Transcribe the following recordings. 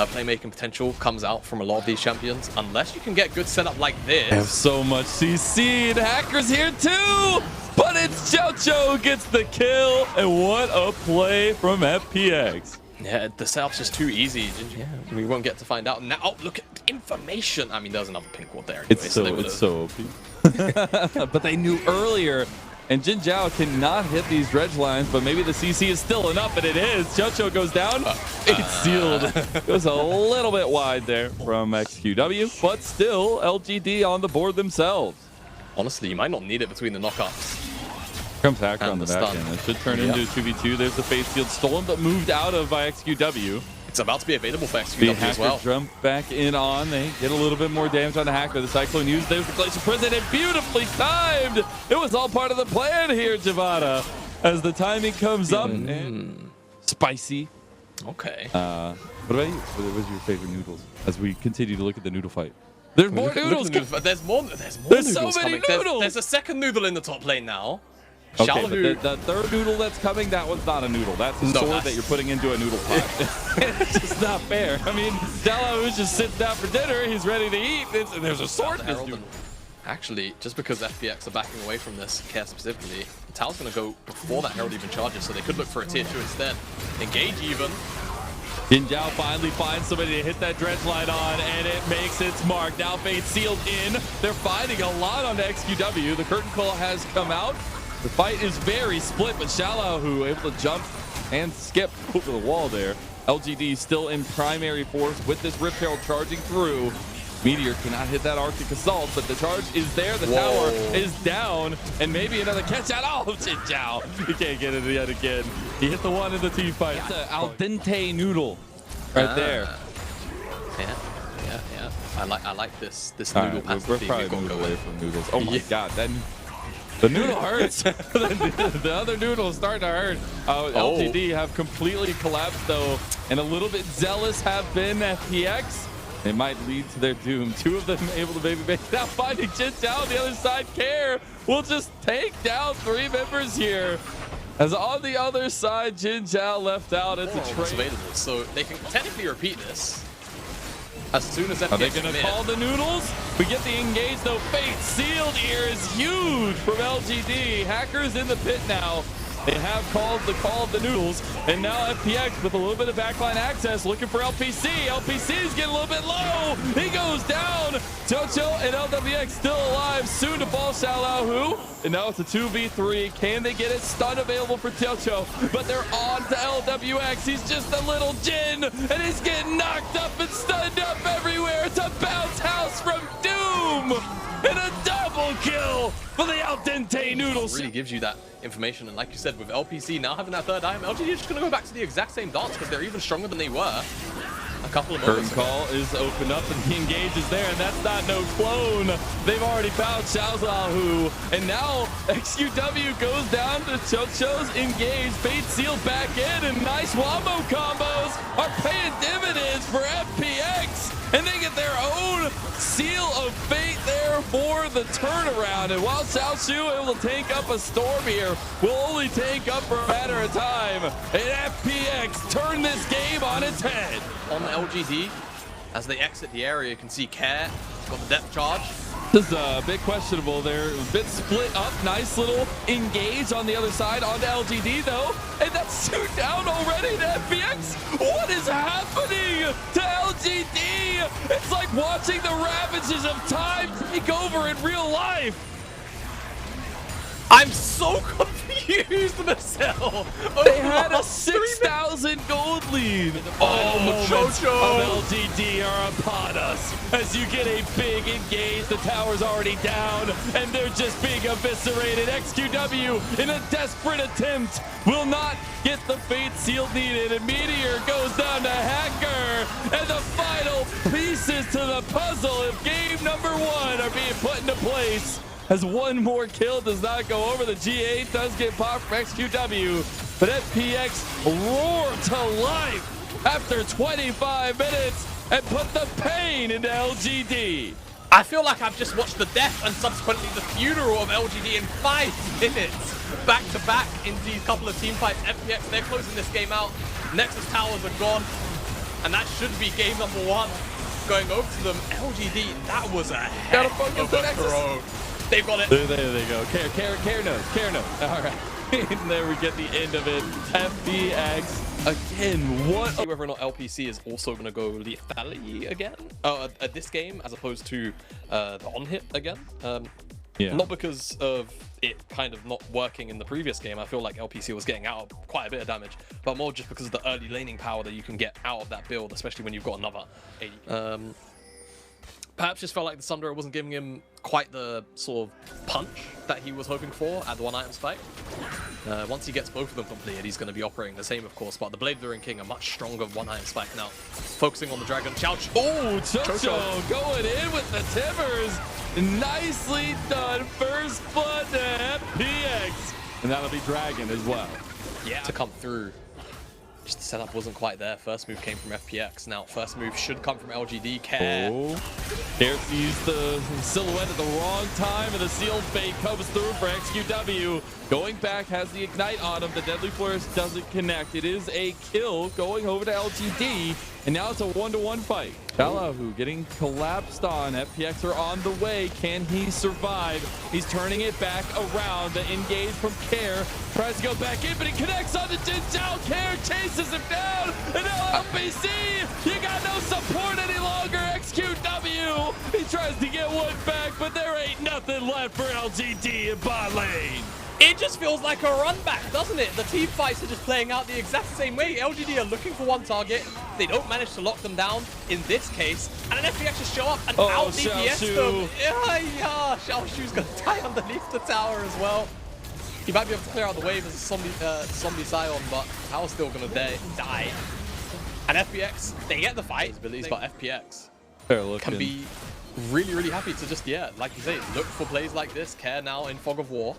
playmaking potential comes out from a lot of these champions, unless you can get good setup like this. They have so much CC, and Hacker's here too, but it's Chocho who gets the kill, and what a play from FPX. Yeah, the setup's just too easy. Yeah, we won't get to find out now. Oh, look at the information. I mean, there's another pink ward there. Anyway, It's so OP. But they knew earlier. And Jin Zhao cannot hit these dredge lines, but maybe the CC is still enough, and it is. Chocho goes down. It's sealed. Goes a little bit wide there from XQW, but still LGD on the board themselves. Honestly, you might not need it between the knockups. Comes Hacker on the back end. It should turn into a 2v2. There's the face field stolen, but moved out of by XQW. It's about to be available for XQW the as well. Jump back in on. They get a little bit more damage on the Hacker. The Cyclone used. There's the Glacier Prison, and beautifully timed. It was all part of the plan here, Javada. As the timing comes up, and spicy. Okay. What about you? What was your favorite noodles? As we continue to look at the noodle fight. There's more noodles. There's more There's noodles so many coming. noodles. There's a second noodle in the top lane now. Okay, but the third noodle that's coming, that one's not a noodle. That's a sword that you're putting into a noodle pot. It's just not fair. I mean, Xiaolao just sits down for dinner. He's ready to eat. There's a sword in this noodle. Actually, just because FPX are backing away from this, Care specifically, Tao's going to go before that Herald even charges, so they could look for a tier 2 instead. Engage even. Jin Zhao finally finds somebody to hit that dredge line on, and it makes its mark. Now Fate sealed in. They're fighting a lot on XQW. The curtain call has come out. The fight is very split, but Xiaolao, who able to jump and skip over the wall there. LGD still in primary force with this Rift Herald charging through. Meteor cannot hit that Arctic Assault, but the charge is there. The tower is down, and maybe another catch out. Oh, Jin Zhao. He can't get it yet again. He hit the one in the team fight. It's an al dente noodle right there. Yeah. I like this noodle pass. We're probably going away from noodles. Oh my god, the noodle hurts. The other noodle is starting to hurt. LTD have completely collapsed though, and a little bit zealous have been FPX. They might lead to their doom. Two of them able to maybe make it out. Finding Jin Zhao on the other side. Care will just take down 3 members here. As on the other side, Jin Zhao left out. It's a trade. Available, so they can technically repeat this. As soon as FPX are they going to call the noodles? We get the engage though. Fate sealed here is huge from LGD. Hackers in the pit now. They have called the call of the noodles, and now FPX with a little bit of backline access, looking for LPC. LPC is getting a little bit low. He goes down. Chocho and LWX still alive. Soon to fall Xiaolao who? And now it's a 2v3. Can they get it? Stun available for Chocho, but they're on to LWX. He's just a little Jin, and he's getting knocked up and stunned up everywhere. It's a bounce house from Doom, and a double kill for the al dente noodles. Really gives you that information, and like you said, with LPC now having that third item, LGD is just going to go back to the exact same dance because they're even stronger than they were a couple of moments ago. Curtain call is open up, and the engage is there, and that's not no clone. They've already found Xiaolao, and now XQW goes down to Chocho's engage. Fate sealed back in, and nice wombo combos are paying dividends for FPX, and they get their own seal of fate there for the turnaround. And while Xiaoshu able to tank up a storm here, will only tank up for a matter of time, and FPX turn this game on its head. On the LGD, as they exit the area, you can see Care got the depth charge. This is a bit questionable there. A bit split up. Nice little engage on the other side onto LGD though. And that's 2 down already to FPX. What is happening to LGD? It's like watching the ravages of time take over in real life. I'm so confused myself. They had a 6,000 gold lead. Oh, Chocho of LGD are upon us as you get a big engage. The tower's already down, and they're just being eviscerated. XQW, in a desperate attempt, will not get the fate seal needed. And Meteor goes down to Hacker, and the final pieces to the puzzle of game number 1 are being put into place. As one more kill does not go over, the G8 does get popped from XQW, but FPX roar to life after 25 minutes and put the pain into LGD. I feel like I've just watched the death and subsequently the funeral of LGD in 5 minutes. Back to back in these couple of team fights. FPX, they're closing this game out. Nexus towers are gone. And that should be game number 1. Going over to them, LGD, that was a heck of a throw. They've got it. There they go. Care knows. All right. And there we get the end of it. FPX. Again, what? Whether or not LPC is also going to go lethally again at this game, as opposed to the on-hit again. Yeah. Not because of it kind of not working in the previous game. I feel like LPC was getting out of quite a bit of damage, but more just because of the early laning power that you can get out of that build, especially when you've got another 80. Perhaps just felt like the Sunderer wasn't giving him quite the sort of punch that he was hoping for at the one-item spike. Once he gets both of them completed, he's going to be operating the same, of course, but the Blade of the Ring King, a much stronger one-item spike now. Focusing on the Dragon. Oh, Chocho going in with the Timbers. Nicely done. First blood to FPX. And that'll be Dragon as well. Yeah. To come through. Just the setup wasn't quite there. First move came from FPX. Now, first move should come from LGD. Care. Oh. Care sees the silhouette at the wrong time, and the sealed fate comes through for XQW. Going back, has the ignite on him. The Deadly Flourish doesn't connect. It is a kill going over to LGD, and now it's a 1-to-1 fight. Dalahu getting collapsed on. FPX are on the way. Can he survive? He's turning it back around. The engage from Care. Tries to go back in, but he connects on the Jin Zhao. Care chases him down. And now LPC, you got no support any longer. XQW, he tries to get one back, but there ain't nothing left for LGD in bot lane. It just feels like a run back, doesn't it? The team fights are just playing out the exact same way. LGD are looking for one target. They don't manage to lock them down in this case. And an FPX just show up and out DPS them. Yeah, Xiaoshu's going to die underneath the tower as well. He might be able to clear out the wave as a zombie Scion, but Tower's still going to die. And FPX, they get the fight, but FPX can be really, really happy to just, like you say, look for plays like this. Care now in Fog of War.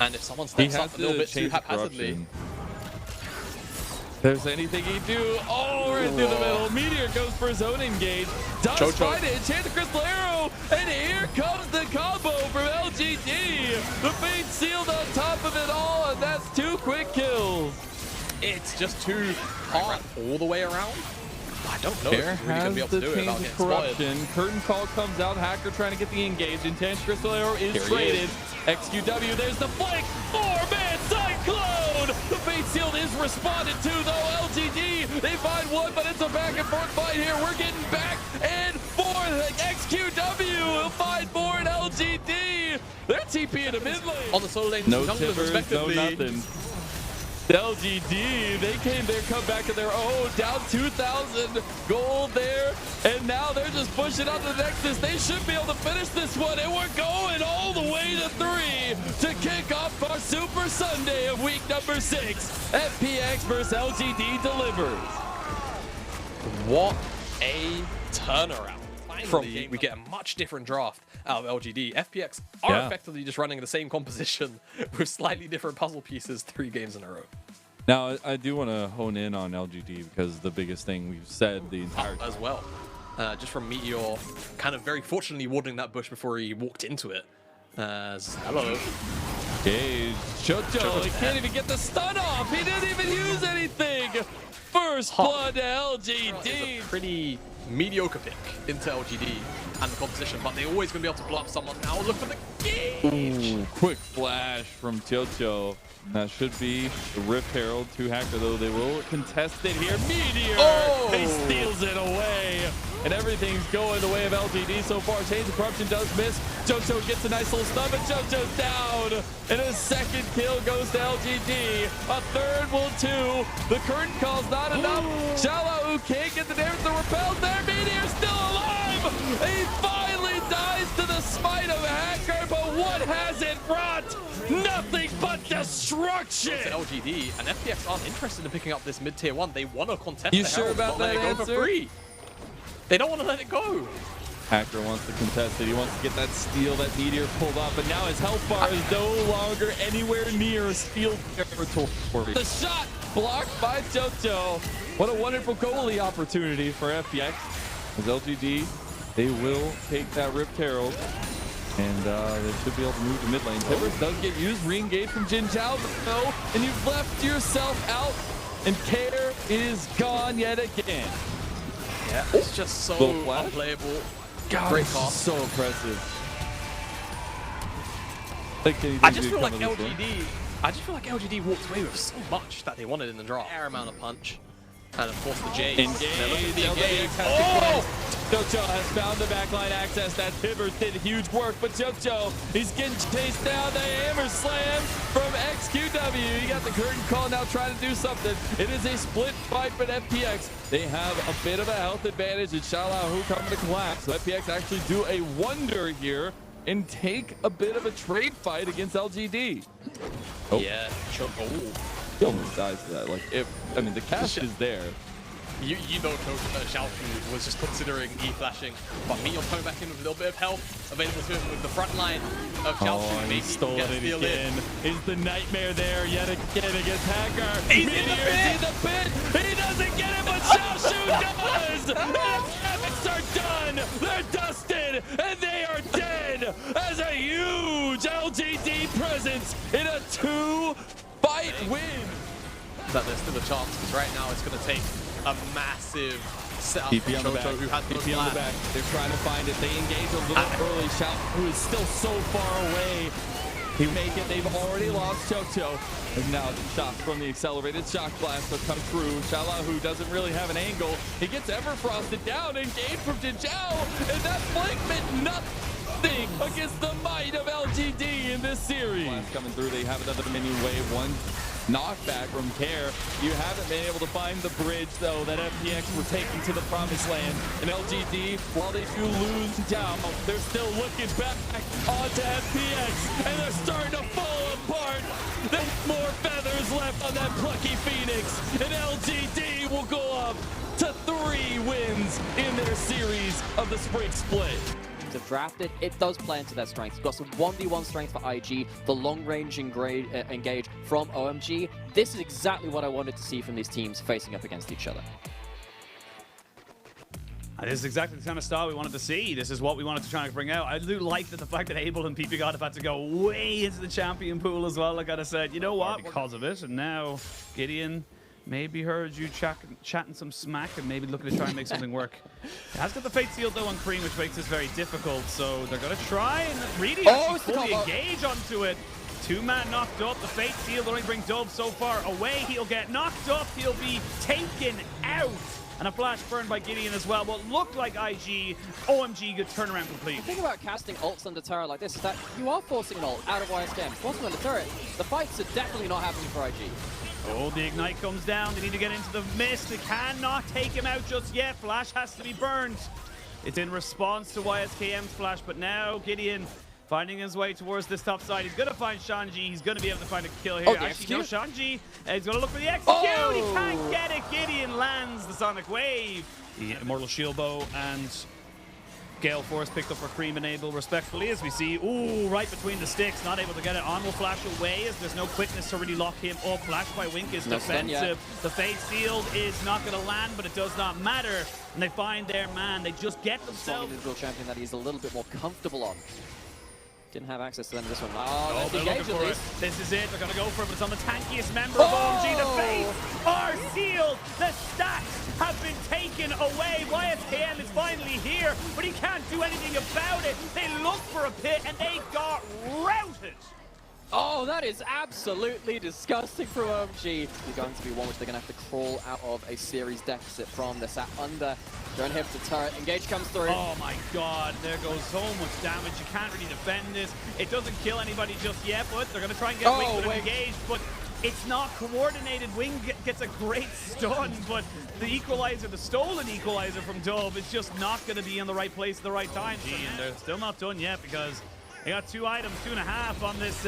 And if someone steps up a little bit too haphazardly. If there's anything he do, right through the middle. Meteor goes for his own engage. Does find it, chance the Crystal Arrow, and here comes the combo from LGD. The fate sealed on top of it all, and that's 2 quick kills. It's just too hard all the way around. I don't know if he's really going to be able to do it without getting spotted. Curtain Call comes out. Hacker trying to get the engage. Intense Crystal Arrow is traded. XQW, there's the flank. 4-man Cyclone. The Fate Sealed is responded to, though. LGD, they find one, but it's a back and forth fight here. We're getting back and forth. XQW will find more in LGD. They're TP in the mid lane. On the solo lane, no timbers, no nothing. LGD, they came there, come back to their own, down 2,000 gold there, and now they're just pushing on the Nexus. They should be able to finish this one, and we're going all the way to 3 to kick off our Super Sunday of week number 6. FPX versus LGD delivers. What a turnaround. Finally, we get a much different draft out of LGD. FPX are effectively just running the same composition with slightly different puzzle pieces 3 games in a row. Now, I do want to hone in on LGD because the biggest thing we've said the entire time. As well. Just from Meteor kind of very fortunately warding that bush before he walked into it. Hello. Okay, Chocho, he can't even get the stun off. He didn't even use anything. First blood to LGD. Pretty mediocre pick into LGD and the composition, but they're always going to be able to blow up someone now. Look for the gauge. Ooh, quick flash from Chocho. That should be the Rift Herald to Hacker, though they will contest it here. Meteor, he steals it away. And everything's going the way of LGD so far. Chains of Corruption does miss. Chocho gets a nice little stun, but Chocho's down. And a second kill goes to LGD. A third will too. The curtain call's not enough. Shallow can't get the damage. The repel there. Meteor's still alive. He finally dies to the smite of Hacker, but what has it brought? Nothing but destruction. It's LGD, and FPX aren't interested in picking up this mid-tier 1. They want to contest you the sure Herald, about not that let it go for free. They don't want to let it go. Hacker wants to contest it. He wants to get that steal that Meteor pulled off, but now his health bar is no longer anywhere near steal territory. The shot blocked by Chocho. What a wonderful goalie opportunity for FPX. As LGD, they will take that Rift Herald. And they should be able to move to mid lane. Timbers does get used, re-engage from Jin Zhao, though, and you've left yourself out and Care is gone yet again. Yeah, it's just so unplayable. God, Great call. So impressive. I just feel like LGD walked away with so much that they wanted in the draw. Fair amount of punch. And of course the Jays. Engage. Oh! JoJo has found the backline access. That pivot did huge work, but JoJo, he's getting chased down. The hammer slam from XQW. He got the curtain call, now trying to do something. It is a split fight, but FPX, they have a bit of a health advantage, and Xiaolahu coming to collapse. So FPX actually do a wonder here and take a bit of a trade fight against LGD. Oh. Yeah. He almost dies to that. Like, the cast is there. You know Xiaofu was just considering E-flashing, but Meteor coming back in with a little bit of help available to him with the front line of Xiaofu. Maybe he stole it again. Is the nightmare there yet again against Hacker? He's in the pit! He doesn't get it, but Xiaofu does! The Rabbits are done! They're dusted! And they are dead! As a huge LGD presence in a 2-fight win! That there's still a chance, because right now it's going to take a massive setup from JoJo, who has no plan. They're trying to find it. They engage a little early. Who is still so far away. He make it. They've already lost JoJo. And now the shot from the accelerated shock blast will come through. Xiaolahu doesn't really have an angle. He gets Everfrosted down. Engage from Jinzhao. And that flank meant nothing against the might of LGD in this series. Coming through. They have another minion wave. One knockback from Care. You haven't been able to find the bridge, though, that FPX were taking to the promised land. And LGD, while they do lose down, they're still looking back onto FPX, and they're starting to fall apart. There's more feathers left on that plucky Phoenix, and LGD will go up to 3 wins in their series of the spring split. Have drafted, it does play into their strengths. You've got some 1v1 strength for IG, the long-range engage from OMG. This is exactly what I wanted to see from these teams facing up against each other. This is exactly the kind of style we wanted to see. This is what we wanted to try and bring out. I do like that the fact that Abel and PPGod have had to go way into the champion pool as well. Like I said, you know what? Because of it, and now Gideon maybe heard you chatting some smack and maybe looking to try and make something work. It has got the Fate Seal though on Cream, which makes this very difficult. So they're going to try and really fully engage onto it. 2-man knocked up. The Fate Seal will only bring Dove so far away. He'll get knocked up. He'll be taken out. And a flash burn by Gideon as well. What looked like IG, OMG could turn around completely. The thing about casting ults under turret like this is that you are forcing an ult out of YSKM. Forcing on the turret, the fights are definitely not happening for IG. Oh, the Ignite comes down. They need to get into the mist. They cannot take him out just yet. Flash has to be burned. It's in response to YSKM's flash, but now Gideon finding his way towards this top side. He's going to find Shanji. He's going to be able to find a kill here. Actually, no, Shanji. He's going to look for the execute. Oh! He can't get it. Gideon lands the Sonic Wave. The Immortal Shield Bow and Gale Force picked up for Cream and Abel respectfully, as we see, ooh, right between the sticks, not able to get it on, will flash away as there's no quickness to really lock him up. Flash by Wink is defensive. The Fate Sealed is not going to land, but it does not matter. And they find their man. They just get themselves. Individual champion that he's a little bit more comfortable on. Didn't have access to them in this one. Oh, they're looking for it. This is it. They're going to go for it, but it's on the tankiest member of OMG. The Fates are sealed. The stacks have been taken away. YSKM is finally here, but he can't do anything about it. They look for a pit, and they got routed. Oh, that is absolutely disgusting from OMG. It's going to be one which they're going to have to crawl out of a series deficit from. They're sat under. Don't hit the turret. Engage comes through. Oh my god, there goes so much damage. You can't really defend this. It doesn't kill anybody just yet, but they're going to try and get Wing to engage, but it's not coordinated. Wing gets a great stun, but the equalizer, the stolen equalizer from Dove, is just not going to be in the right place at the right time. And they're still not done yet because they got 2 items, 2.5 on this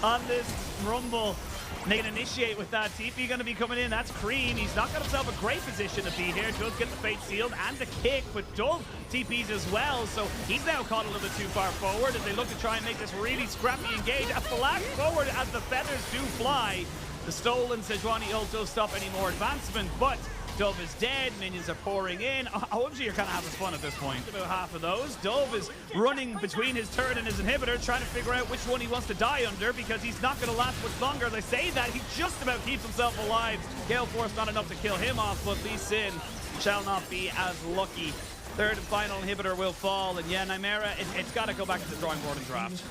on this Rumble. And they can initiate with that. TP going to be coming in. That's Cream. He's not got himself a great position to be here. Does get the Fate Sealed and the kick, but Dove TPs as well. So he's now caught a little bit too far forward as they look to try and make this really scrappy engage. A flash forward as the feathers do fly. The stolen Sejuani ult does stop any more advancement, but Dove is dead, minions are pouring in. OMG are kind of having fun at this point. About half of those. Dove is running between his turret and his inhibitor, trying to figure out which one he wants to die under, because he's not going to last much longer. As I say that, he just about keeps himself alive. Gale Force not enough to kill him off, but Lee Sin shall not be as lucky. Third and final inhibitor will fall, and yeah, Nymera, it's got to go back to the drawing board and draft.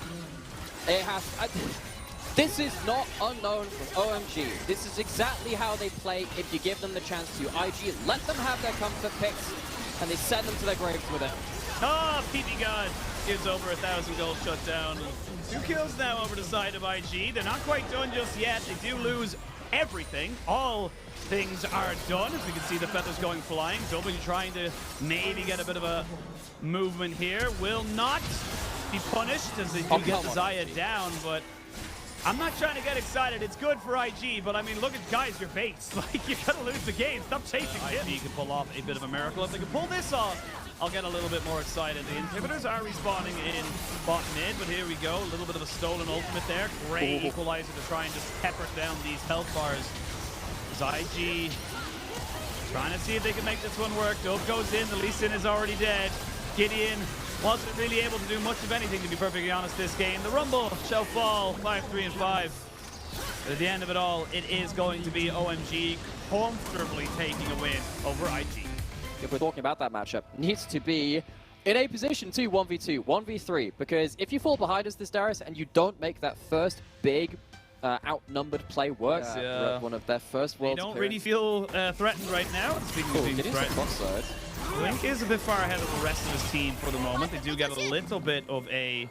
It has. This is not unknown from OMG. This is exactly how they play if you give them the chance to. IG, let them have their comfort picks, and they send them to their graves with it. Ah, PP God gives over 1,000 gold shut down. 2 kills now over the side of IG. They're not quite done just yet. They do lose everything. All things are done. As we can see the feathers going flying. W trying to maybe get a bit of a movement here. Will not be punished as they do get the Zaya down, but I'm not trying to get excited. It's good for IG, but I mean, look at guys, your baits. Like, you're gonna lose the game. Stop chasing him. IG can pull off a bit of a miracle. If they can pull this off, I'll get a little bit more excited. The inhibitors are respawning in bot mid, but here we go. A little bit of a stolen ultimate there. Great equalizer to try and just pepper down these health bars. As IG trying to see if they can make this one work. Dove goes in. The Lee Sin is already dead. Gideon wasn't really able to do much of anything, to be perfectly honest, this game. The Rumble shall fall 5-3 and 5. But at the end of it all, it is going to be OMG comfortably taking a win over IG. If we're talking about that matchup, needs to be in a position to 1v2, 1v3, because if you fall behind us this Darius and you don't make that first big outnumbered play work, one of their first world They don't really feel threatened right now. Speaking of being threatened, Wink is a bit far ahead of the rest of his team for the moment. They do get a little bit of a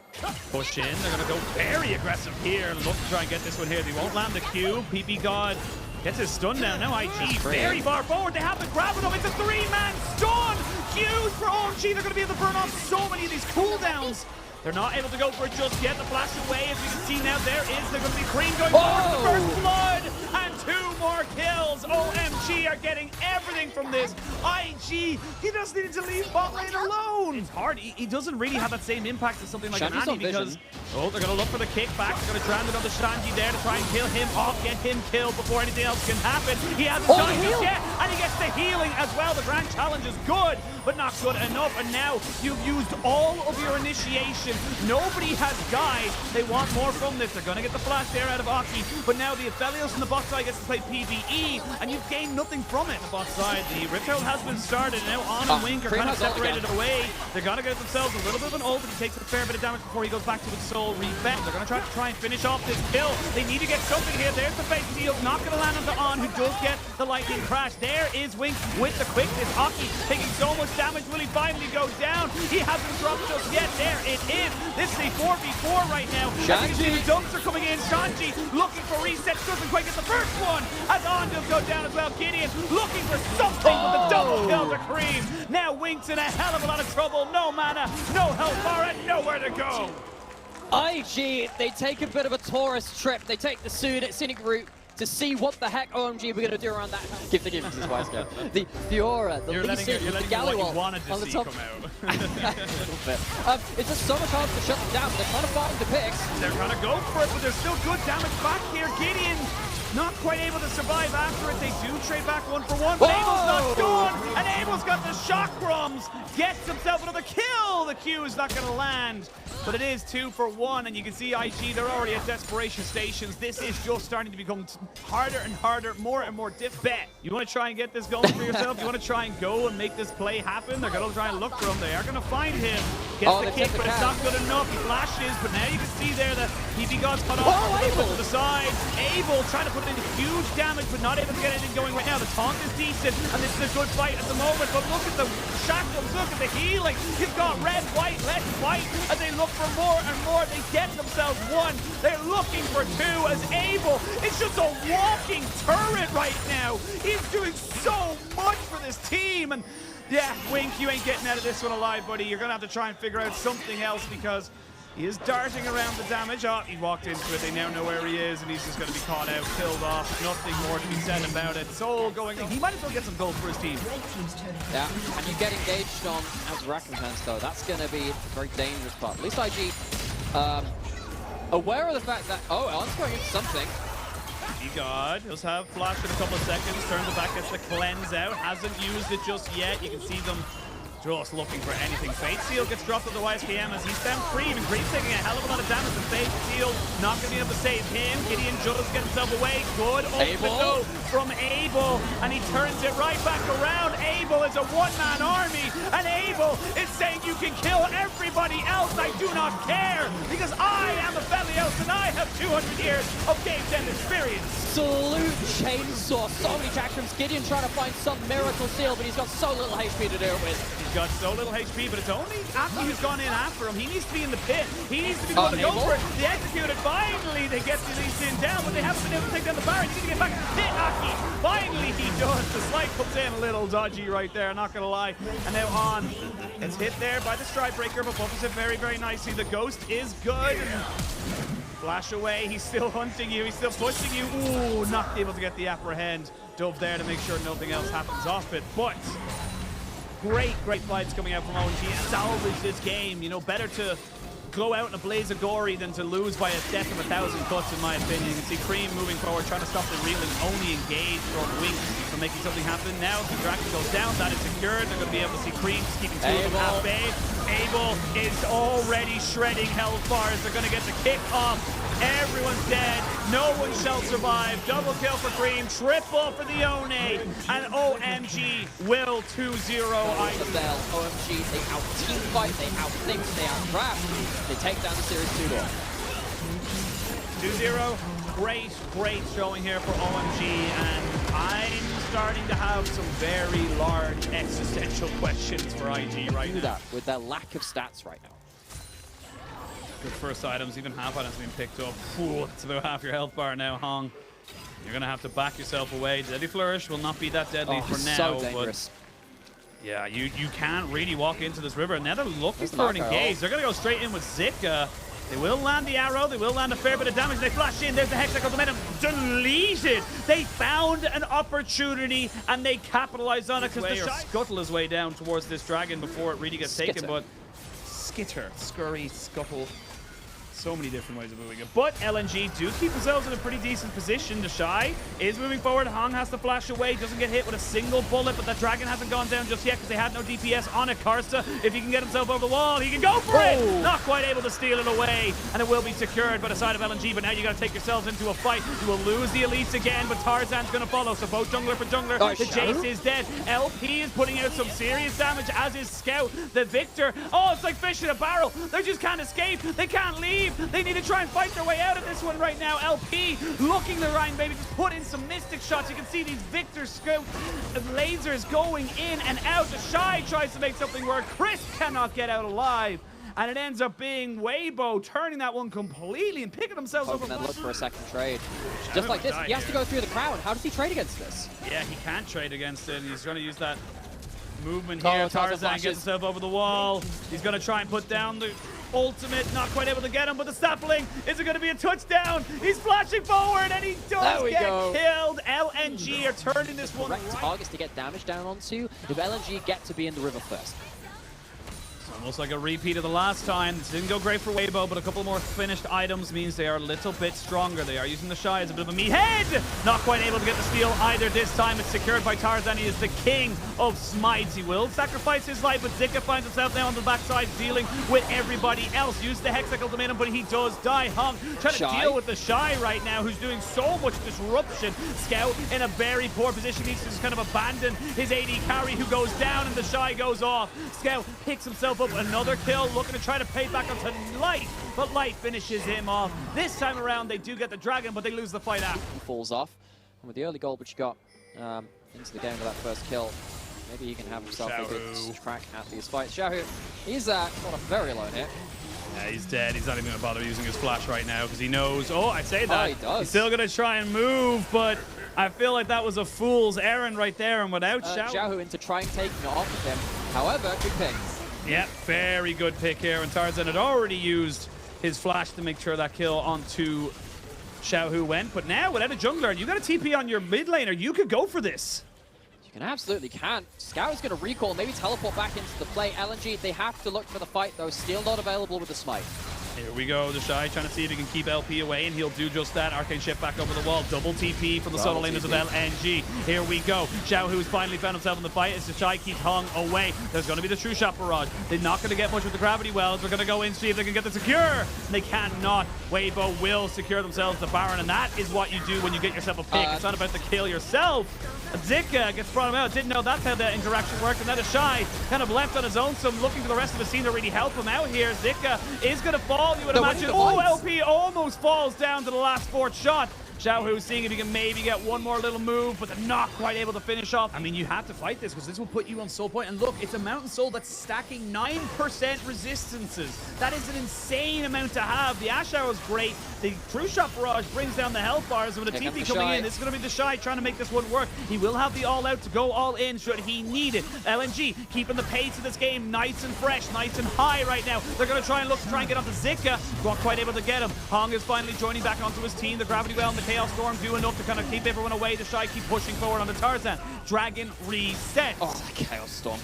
push in. They're going to go very aggressive here. Look to try and get this one here. They won't land the Q. PP God gets his stun down. Now IG very far forward. They have to grab it up. It's a 3-man stun. Huge for OMG. They're going to be able to burn off so many of these cooldowns. They're not able to go for it just yet. The flash away, as we can see now, they're going to be Cream going forward for the first blood. And 2 more kills. OMG are getting everything from this. IG, he just needed to leave bot lane alone. It's hard. He doesn't really have that same impact as something like an Andy, because they're going to look for the kickback. They're going to drown another Shanji there to try and kill him off, get him killed before anything else can happen. He hasn't done it just yet, and he gets the healing as well. The grand challenge is good, but not good enough. And now you've used all of your initiation. Nobody has died. They want more from this. They're going to get the flash there out of Aki, but now the Aphelios on the bot side gets to play PvE, and you've gained nothing from it. The bot side, the Riptail has been started, and now On and Wink are kind of separated away. They're going to get themselves a little bit of an ult, but he takes a fair bit of damage before he goes back to his soul revenge. They're going to try and finish off this kill. They need to get something here. There's the face shield, not going to land onto On, who does get the lightning crash. There is Wink with the quickness. Aki taking so much damage. Will he finally go down? He hasn't dropped just yet. There it is. This is a 4v4 right now. Shanji. The dumps are coming in. Shanji looking for resets. Doesn't quite get the first one. As On does go down as well. Gideon looking for something with the double kill to Cream. Now Wink's in a hell of a lot of trouble. No mana, no health bar, and nowhere to go. IG, they take a bit of a tourist trip. They take the scenic route to see what the heck OMG we're going to do around that. Give this wise guy. The Fiora, the Lee Sin, the Galliwall on the top. It's just so much harder to shut them down. They're trying to find the picks. They're going to go for it, but there's still good damage back here. Gideon not quite able to survive after it. They do trade back 1-for-1, but Abel's not done. And Abel's got the shock crumbs. Gets himself another kill. The Q is not going to land. But it is 2-for-1, and you can see IG, they're already at desperation stations. This is just starting to become harder and harder, more and more difficult. Bet. You want to try and get this going for yourself? You want to try and go and make this play happen? They're going to try and look for him. They are going to find him. Gets the kick, but it's not good enough. He flashes, but now you can see there that PP God's cut off to the side. Abel trying to put in huge damage, but not able to get anything going right now. The taunt is decent, and this is a good fight at the moment, but look at the shackles, look at the healing. He's got red, white, let's fight, as they look for more and more. They get themselves one. They're looking for 2 as Abel. It's just a walking turret right now. He's doing so much for this team, and yeah, Wink, you ain't getting out of this one alive, buddy. You're gonna have to try and figure out something else, because he is darting around the damage. Oh, he walked into it. They now know where he is, and he's just going to be caught out, killed off. Nothing more to be said about it. Soul going. He might as well get some gold for his team. Yeah, and you get engaged on as recompense, though. That's going to be a very dangerous part. At least IG, aware of the fact that, On's going into something. God does have flash in a couple of seconds, turns it back, gets the cleanse out, hasn't used it just yet. You can see them just looking for anything. Fate Seal gets dropped on the YSKM as he's down free. Even Creep's taking a hell of a lot of damage. And Fate Seal not going to be able to save him. Gideon just gets himself away. Good ultimate though from Abel, and he turns it right back around. Abel is a one-man army, and Abel is saying you can kill everybody else. I do not care, because I am Aphelios, and I have 200 years of Games End experience. Absolute chainsaw. So many Jackrams. Gideon trying to find some miracle seal, but he's got so little HP to do it with. He's got so little HP, but it's only Aki who's gone in after him. He needs to be in the pit. He needs to be the one to go for it. The Executed, finally they get the Lee Sin down, but they haven't been able to take down the Baron. You need to get back to the pit, Aki. Finally he does. The slide comes in a little dodgy right there, not gonna lie. And now on. It's hit there by the Stride Breaker, but buffers it very, very nicely. The Ghost is good. Flash away, he's still hunting you, he's still pushing you. Ooh, not able to get the apprehend. Dove there to make sure nothing else happens off it, but great fights coming out from ONG. Salvage this game, you know, better to go out in a blaze of glory than to lose by a death of 1,000 cuts, in my opinion. You can see Cream moving forward, trying to stop the reeling, only engaged from Wink for making something happen. Now the Dragon goes down, that is secured. They're going to be able to see Cream just keeping two of them at bay. Abel is already shredding Hellfires. They're going to get the kick off. Everyone's dead. No one shall survive. Double kill for Cream, triple for the One, and OMG will 2-0. OMG, they out-team fight, they out-think, they out-draft. They take down the Series 2-0. 2-0. Great showing here for OMG, and I'm starting to have some very large existential questions for IG right now. With their lack of stats right now. Good first items, even half items being picked up. Ooh, it's about half your health bar now, Hong. You're gonna have to back yourself away. Deadly Flourish will not be that deadly for now. So dangerous. But yeah, you can't really walk into this river. Now they're looking for an engage. They're gonna go straight in with Zika. They will land the arrow, they will land a fair bit of damage. They flash in, there's the Hexacle Momentum deleted. They found an opportunity and they capitalized on it, because the scuttle his way down towards this dragon before it really gets taken. But skitter, scurry, scuttle. So many different ways of moving it. But LNG do keep themselves in a pretty decent position. The Shy is moving forward. Hong has to flash away. Doesn't get hit with a single bullet, but that dragon hasn't gone down just yet because they had no DPS on it. Karsta, if he can get himself over the wall, he can go for it! Not quite able to steal it away, and it will be secured by the side of LNG, but now you got to take yourselves into a fight. You will lose the elites again, but Tarzan's going to follow, so both jungler for jungler. The Jace is dead. LP is putting out some serious damage, as is Scout. The Victor, oh, it's like fish in a barrel. They just can't escape. They can't leave. They need to try and fight their way out of this one right now. LP looking the Rhine, baby, just put in some mystic shots. You can see these Victor Scout lasers going in and out. The Shy tries to make something work. Chris cannot get out alive. And it ends up being Weibo turning that one completely and picking themselves over. And then look for a second trade. Just like this, he has to go through the crowd. How does he trade against this? Yeah, he can't trade against it. He's going to use that movement here. Tarzan gets himself over the wall. He's going to try and put down the ultimate, not quite able to get him, but the sapling, is it going to be a touchdown? He's flashing forward and he does get killed. LNG are turning this one right. Targets to get damage down onto if LNG get to be in the river first. Almost like a repeat of the last time. This didn't go great for Weibo, but a couple more finished items means they are a little bit stronger. They are using the Shy as a bit of a meathead. Not quite able to get the steal either this time. It's secured by Tarzan. He is the king of smites. He will sacrifice his life, but Zika finds himself now on the backside dealing with everybody else. Use the Hexacle to him, but he does die. Hung trying to deal with the Shy right now, who's doing so much disruption. Scout in a very poor position. Needs to just kind of abandon his AD carry, who goes down, and the Shy goes off. Scout picks himself up. Another kill, looking to try to pay back onto Light, but Light finishes him off. This time around, they do get the dragon, but they lose the fight after. He falls off, and with the early goal which he got into the game with that first kill, maybe he can have himself a good track after his fight. Xiaohu, he's got a very low hit. Yeah, he's dead. He's not even going to bother using his flash right now because he knows. Oh, I say that. He does. He's still going to try and move, but I feel like that was a fool's errand right there. And without Xiaohu into trying taking it off of him. However, good pick. Yep, very good pick here. And Tarzan had already used his flash to make sure that kill onto Xiaohu went. But now, without a jungler, you got a TP on your mid laner. You could go for this. You can absolutely can. Scout is going to recall, maybe teleport back into the play. LNG, they have to look for the fight, though. Steel not available with the smite. Here we go, the Shy trying to see if he can keep LP away, and he'll do just that. Arcane shift back over the wall. Double TP from the solo laners of LNG. Here we go. Xiao Hu's finally found himself in the fight as the Shy keeps Hong away. There's going to be the true shot barrage. They're not going to get much with the gravity wells. They're going to go in, see if they can get the secure. And they cannot. Weibo will secure themselves the Baron, and that is what you do when you get yourself a pick. It's not about the kill yourself. Zika gets brought him out. Didn't know that's how the interaction worked, and now the Shy kind of left on his own, so looking for the rest of the scene to really help him out here. Zika is going to fall, you would imagine. Oh, LP almost falls down to the last fourth shot. Xiao Hu seeing if he can maybe get one more little move, but they're not quite able to finish off. I mean, you have to fight this because this will put you on soul point. And look, it's a Mountain Soul that's stacking 9% resistances. That is an insane amount to have. The Ash Arrow is great. The True Shot Barrage brings down the health bars. And with a TP coming in, it's going to be the Shy trying to make this one work. He will have the all out to go all in should he need it. LNG keeping the pace of this game nice and fresh, nice and high right now. They're going to try and get onto Zika. Not quite able to get him. Hong is finally joining back onto his team. The Gravity Well and the Chaos Storm do enough to kind of keep everyone away. The Shy keep pushing forward on the Tarzan. Dragon reset. Oh, the Chaos Storm.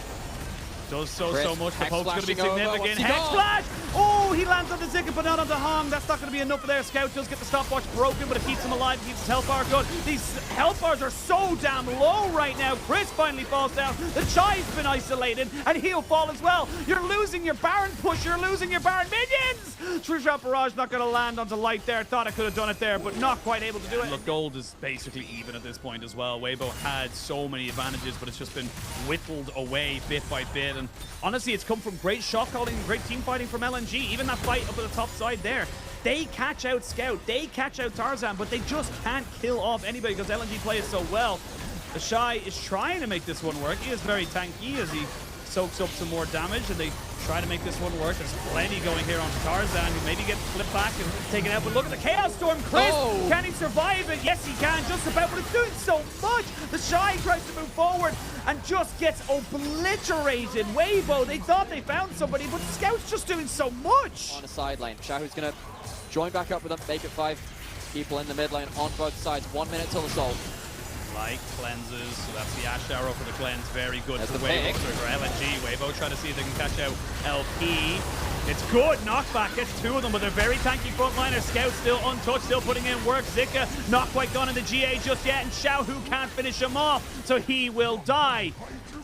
Does so much. The poke's going to be significant. Hex Splash! Oh, he lands on the Zika, but not onto Hong. That's not going to be enough for their Scout. Does get the stopwatch broken, but it keeps him alive. It keeps his health bar good. These health bars are so damn low right now. Chris finally falls down. The Shy's been isolated, and he'll fall as well. You're losing your Baron push. You're losing your Baron minions. True Shot Barrage not going to land onto Light there. Thought I could have done it there, but not quite able to do it. Look, gold is basically even at this point as well. Weibo had so many advantages, but it's just been whittled away bit by bit. And honestly, it's come from great shot calling and great team fighting from LNG. Even that fight up at the top side there. They catch out Scout, they catch out Tarzan, but they just can't kill off anybody because LNG plays so well. The Shy is trying to make this one work. He is very tanky as he soaks up some more damage, and they try to make this one work. There's plenty going here on Tarzan, who maybe gets flipped back and taken out. But look at the Chaos Storm, Chris! Oh. Can he survive it? Yes, he can, just about, but it's doing so much! The Shy tries to move forward and just gets obliterated. Weibo, they thought they found somebody, but Scout's just doing so much! On a side lane, Xiaohu's going to join back up with them, make it 5 people in the mid lane on both sides. 1 minute till the soul. Light cleanses, so that's the Ash Arrow for the cleanse. Very good There's for Weibo, for LNG. Weibo trying to see if they can catch out LP. It's good, knockback, gets 2 of them, but they're very tanky frontliners. Scout still untouched, still putting in work. Zika not quite gone in the GA just yet, and Xiao Hu can't finish him off, so he will die.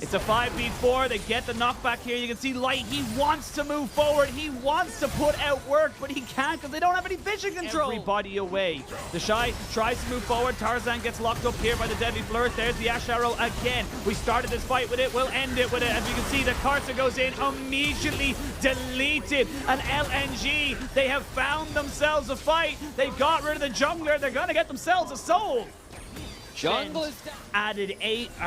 It's a 5v4, they get the knockback here. You can see Light, he wants to move forward, he wants to put out work, but he can't because they don't have any vision control. Everybody away. The Shy tries to move forward, Tarzan gets locked up here by the Deadly Flourish. There's the Ash Arrow again. We started this fight with it, we'll end it with it. As you can see, the Karsa goes in, immediately deleted. And LNG, they have found themselves a fight. They got rid of the jungler, they're gonna get themselves a soul. Jungle is added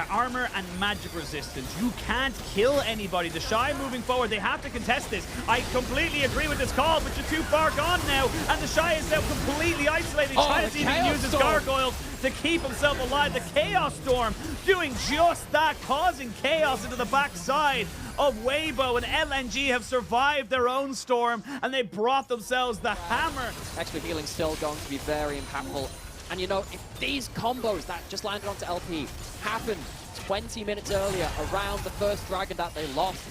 armor and magic resistance. You can't kill anybody. The Shy moving forward, they have to contest this. I completely agree with this call, but you're too far gone now, and the Shy is now completely isolated. Trying to see if he can use his gargoyles to keep himself alive. The Chaos Storm doing just that, causing chaos into the backside of Weibo, and LNG have survived their own storm, and they brought themselves the hammer. Extra healing still going to be very impactful. And you know, if these combos that just landed onto LP happened 20 minutes earlier around the first dragon that they lost,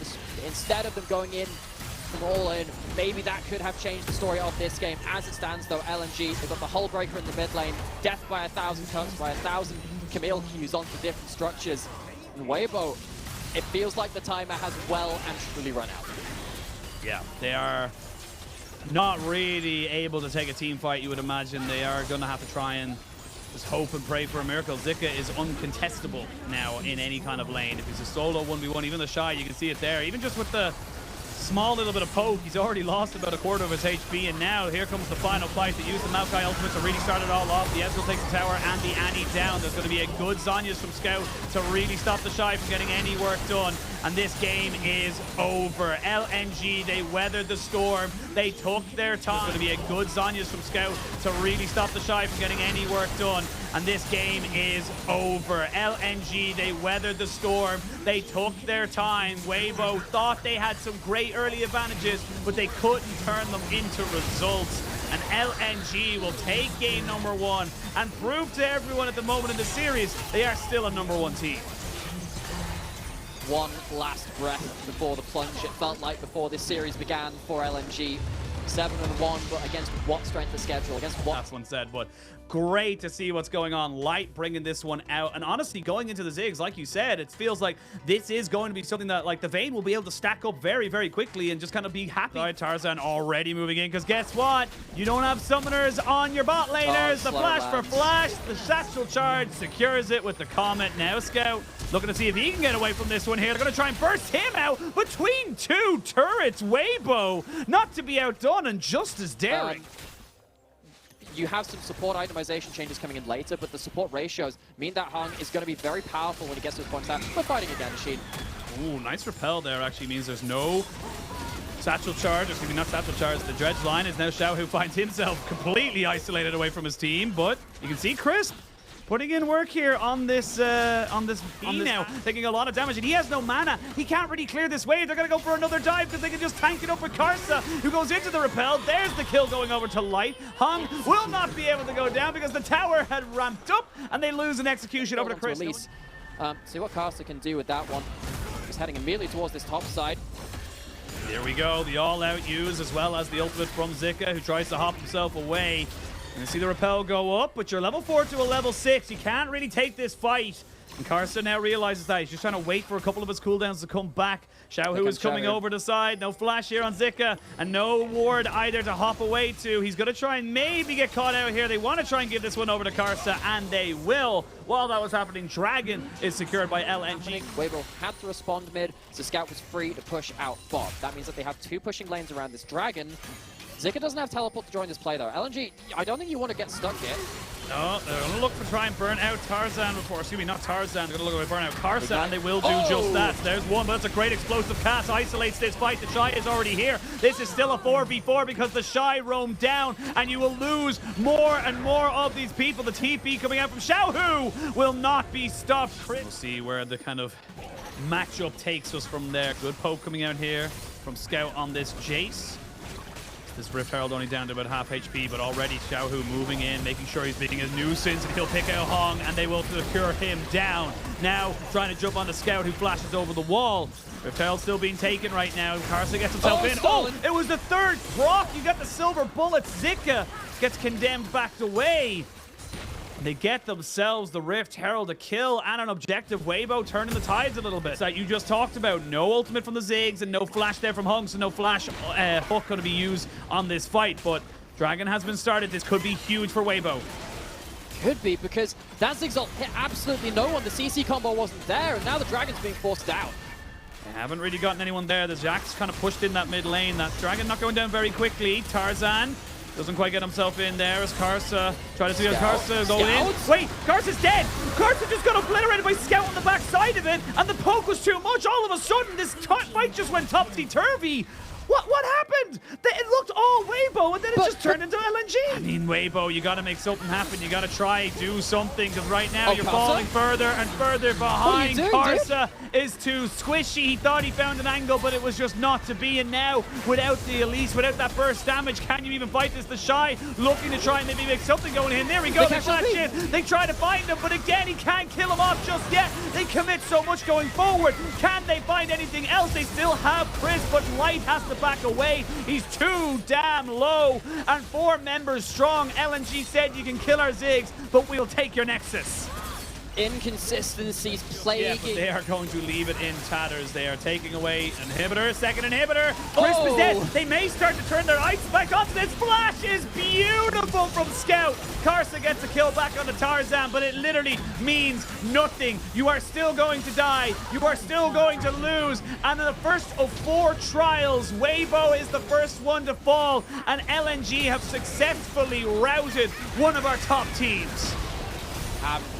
instead of them going in from all in, maybe that could have changed the story of this game. As it stands though, LNG, they've got the Hull Breaker in the mid lane, death by 1,000 cuts, by 1,000 Camille Qs onto different structures. And Weibo, it feels like the timer has well and truly run out. Yeah, they are not really able to take a team fight, you would imagine. They are going to have to try and just hope and pray for a miracle. Zika is uncontestable now in any kind of lane. If he's a solo 1v1, even the Shy, you can see it there. Even just with the small little bit of poke, he's already lost about a quarter of his HP, and now here comes the final fight. They use the Maokai ultimate to really start it all off. The Ezreal takes the tower and the Annie down. There's going to be a good Zhonya's from Scout to really stop the Shy from getting any work done, and this game is over. LNG, they weathered the storm. They took their time. There's going to be a good Zhonya's from Scout to really stop the Shy from getting any work done, and this game is over. LNG, they weathered the storm. They took their time. Weibo thought they had some great early advantages, but they couldn't turn them into results. And LNG will take game number 1 and prove to everyone at the moment in the series they are still a #1 team. One last breath before the plunge, it felt like, before this series began for LNG. 7-1, but against what strength of schedule? Against what? That's one said, but great to see what's going on. Light bringing this one out. And honestly, going into the Ziggs, like you said, it feels like this is going to be something that, like, the Vayne will be able to stack up very, very quickly and just kind of be happy. Right, Tarzan already moving in, because guess what? You don't have summoners on your bot laners. The flash for flash, the satchel charge secures it with the Comet. Now Scout looking to see if he can get away from this one here. They're going to try and burst him out between two turrets. Weibo, not to be outdone and just as daring. You have some support itemization changes coming in later, but the support ratios mean that Hung is going to be very powerful when he gets to his point that we're fighting again, Machine. Ooh, nice repel there. Actually means there's no satchel charge. Excuse me, not satchel charge. The dredge line is now Xiao, who finds himself completely isolated away from his team, but you can see Crisp putting in work here on this now, taking a lot of damage, and he has no mana. He can't really clear this wave. They're going to go for another dive because they can just tank it up with Karsa, who goes into the repel. There's the kill going over to Light. Hung will not be able to go down because the tower had ramped up, and they lose an execution over to Chris. See what Karsa can do with that one. He's heading immediately towards this top side. There we go, the all-out use as well as the ultimate from Zika, who tries to hop himself away. And see the repel go up, but you're level 4 to a level 6. You can't really take this fight. And Karsa now realizes that. He's just trying to wait for a couple of his cooldowns to come back. Xiao is coming over the side. No flash here on Zika. And no ward either to hop away to. He's going to try and maybe get caught out here. They want to try and give this one over to Karsa, and they will. While that was happening, Dragon is secured by LNG. Weibo had to respond mid, so Scout was free to push out bot. That means that they have two pushing lanes around this Dragon. Zika doesn't have teleport to join this play though. LNG, I don't think you want to get stuck here. No, they're going to look for try and burn out Tarzan before, excuse me, not Tarzan, they're going to look to burn out Karsa, and they will do just that. There's one, but that's a great explosive cast, isolates this fight. The Shy is already here. This is still a 4v4 because the Shy roam down, and you will lose more and more of these people. The TP coming out from Xiao will not be stopped. We'll see where the kind of matchup takes us from there. Good poke coming out here from Scout on this Jace. This Rift Herald only down to about half HP, but already Xiao moving in, making sure he's being a nuisance, and he'll pick out Hong, and they will secure him down. Now trying to jump on the Scout, who flashes over the wall. Rift Herald still being taken right now. Karsa gets himself in. Stolen. Oh, it was the third proc. You got the silver bullets. Zika gets condemned backed away. They get themselves the Rift Herald a kill and an objective. Weibo turning the tides a little bit. That you just talked about. No ultimate from the Ziggs and no flash there from Hung, so no flash hook going to be used on this fight. But Dragon has been started. This could be huge for Weibo. Could be, because that Ziggs ult hit absolutely no one. The CC combo wasn't there, and now the Dragon's being forced out. They haven't really gotten anyone there. The Jack's kind of pushed in that mid lane. That Dragon not going down very quickly. Tarzan doesn't quite get himself in there as Karsa try to see Karsa going in. Wait, Karsa's dead. Karsa just got obliterated by Scout on the back side of it, and the poke was too much. All of a sudden, this fight just went topsy-turvy. What happened? It looked all Weibo, and then it just turned into LNG. I mean, Weibo, you got to make something happen. You got to try, do something, because right now you're falling further and further behind. Karsa is too squishy. He thought he found an angle, but it was just not to be. And now, without the Elise, without that burst damage, can you even fight this? The Shy looking to try and maybe make something going in. There we go. They flash in. They try to find him, but again, he can't kill him off just yet. They commit so much going forward. Can they find anything else? They still have Chris, but Light has to back away. He's too damn low, and 4 members strong. LNG said you can kill our Ziggs, but we'll take your Nexus. Inconsistencies plaguing. Yeah, but they are going to leave it in tatters. They are taking away inhibitor, second inhibitor. Crisp is dead. They may start to turn their eyes back onto this. Flash is beautiful from Scout. Karsa gets a kill back on the Tarzan, but it literally means nothing. You are still going to die. You are still going to lose. And in the first of 4 trials, Weibo is the first one to fall, and LNG have successfully routed one of our top teams.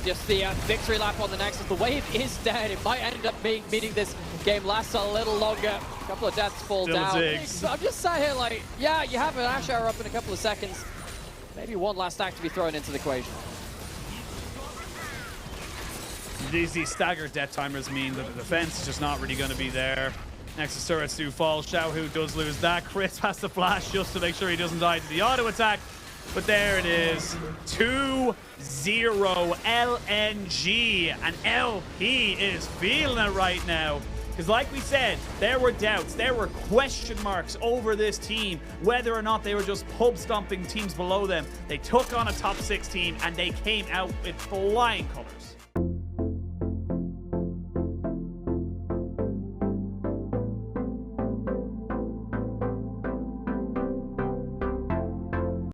Just the victory lap on the Nexus. The wave is dead. It might end up meaning this game lasts a little longer. A couple of deaths fall down. I'm just sat here like, yeah, you have an Ash Hour up in a couple of seconds. Maybe one last stack to be thrown into the equation. These staggered death timers mean that the defense is just not really going to be there. Nexus turrets do fall. Xiao does lose that. Chris has to flash just to make sure he doesn't die to the auto attack. But there it is, 2-0 LNG, and LP is feeling it right now. Because like we said, there were doubts, there were question marks over this team, whether or not they were just pub stomping teams below them. They took on a top 6 team and they came out with flying colors.